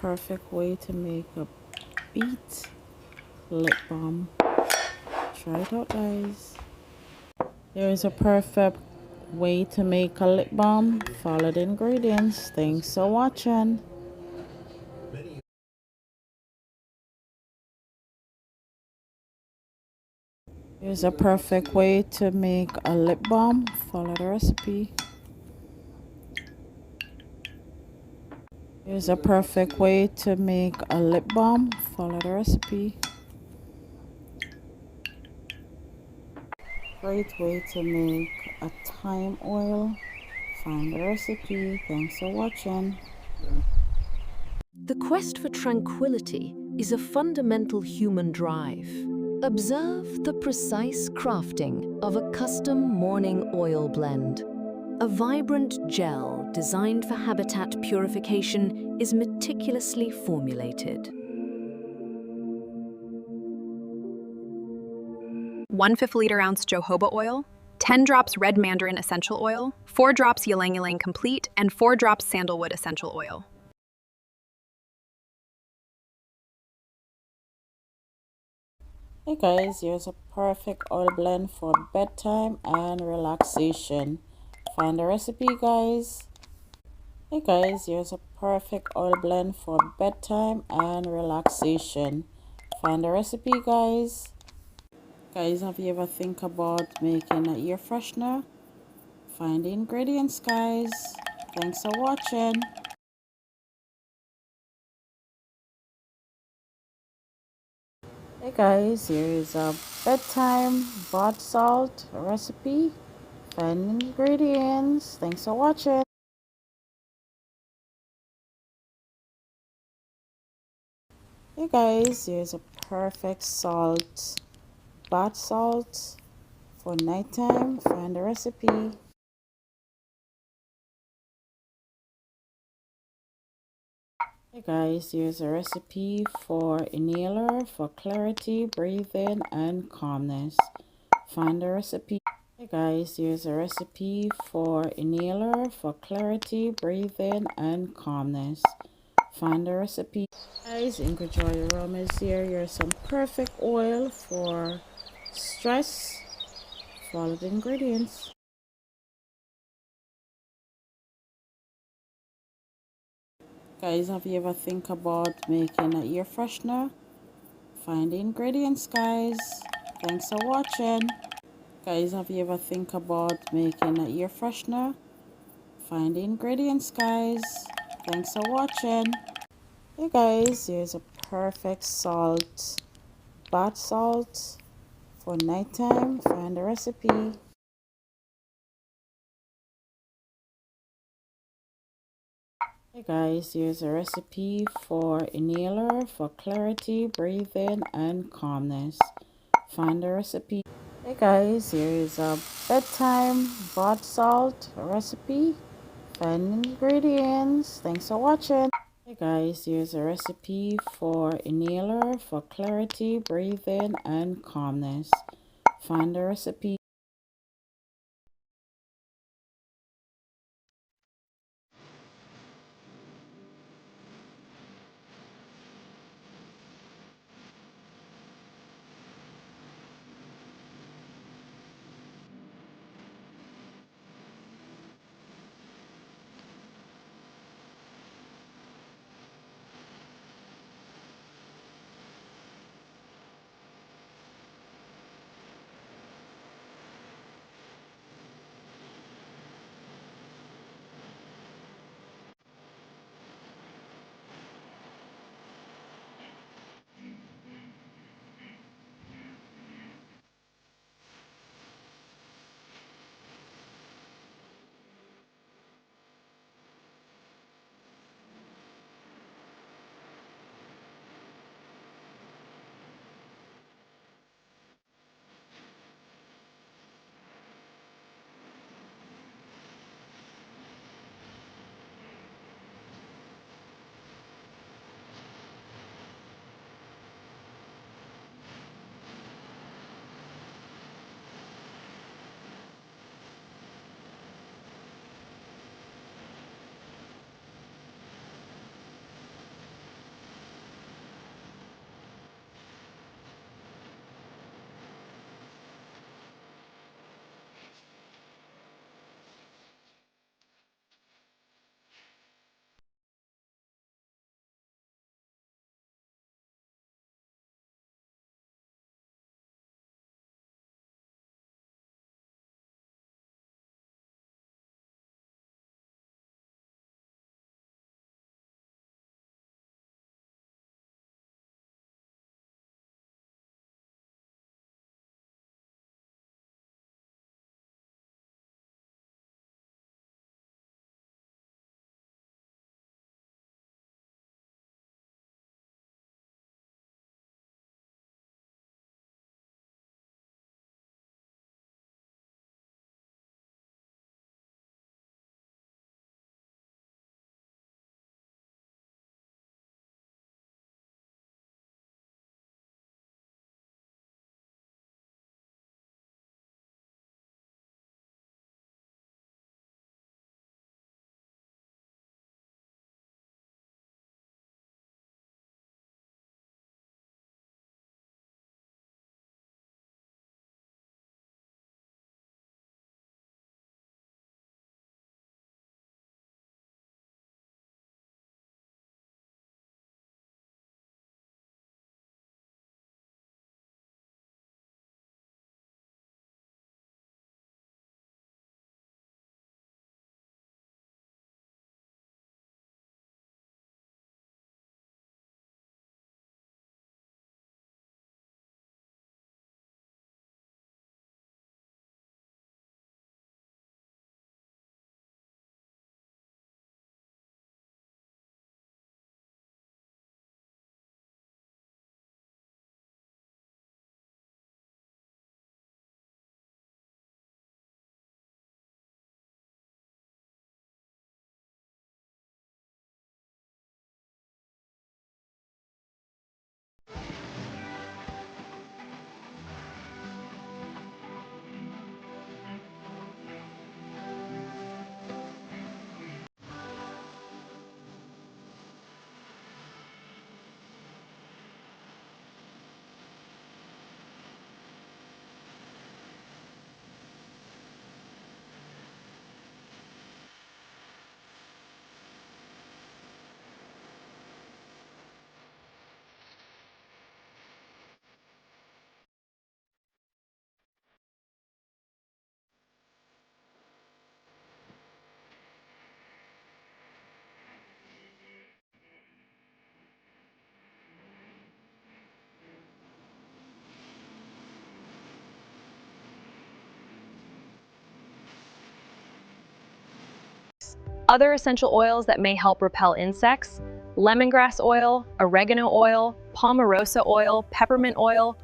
perfect way to make a DEET lip balm. Try it out, guys. There is a perfect way to make a lip balm. Follow the ingredients. Thanks for watching. Here's a perfect way to make a lip balm. Follow the recipe. Here's a perfect way to make a lip balm. Follow the recipe. Great way to make a thyme oil. Find the recipe. Thanks for watching. The quest for tranquility is a fundamental human drive. Observe the precise crafting of a custom morning oil blend. A vibrant gel designed for habitat purification is meticulously formulated. 1/5 liter ounce jojoba oil, 10 drops red mandarin essential oil, 4 drops ylang ylang complete, and 4 drops sandalwood essential oil. Hey guys, here's a perfect oil blend for bedtime and relaxation. Find the recipe, guys. Hey guys, here's a perfect oil blend for bedtime and relaxation. Find the recipe, guys. Guys, have you ever think about making an ear freshener? Find the ingredients, guys. Thanks for watching. Hey guys, here is a bedtime bath salt recipe. Find the ingredients. Thanks for watching. Hey guys, here's a perfect salt, bath salt for nighttime. Find the recipe. Hey guys, here's a recipe for inhaler for clarity, breathing, and calmness. Find the recipe. Hey guys, here's a recipe for inhaler for clarity, breathing, and calmness. Find the recipe. Guys, Ink Joy Rum is here. Here's some perfect oil for stress. Follow the ingredients. Guys, have you ever think about making an ear freshener? Find the ingredients, guys. Thanks for watching. Guys, have you ever think about making an ear freshener? Find the ingredients, guys. Thanks for watching. Hey guys, here's a perfect salt, bath salt for nighttime. Find the recipe. Hey guys, here's a recipe for inhaler for clarity, breathing, and calmness. Find the recipe. Hey guys, here is a bedtime bath salt recipe. Find the ingredients. Thanks for watching. Hey guys, here's a recipe for inhaler for clarity, breathing, and calmness. Find the recipe. Other essential oils that may help repel insects: lemongrass oil, oregano oil, palmarosa oil, peppermint oil,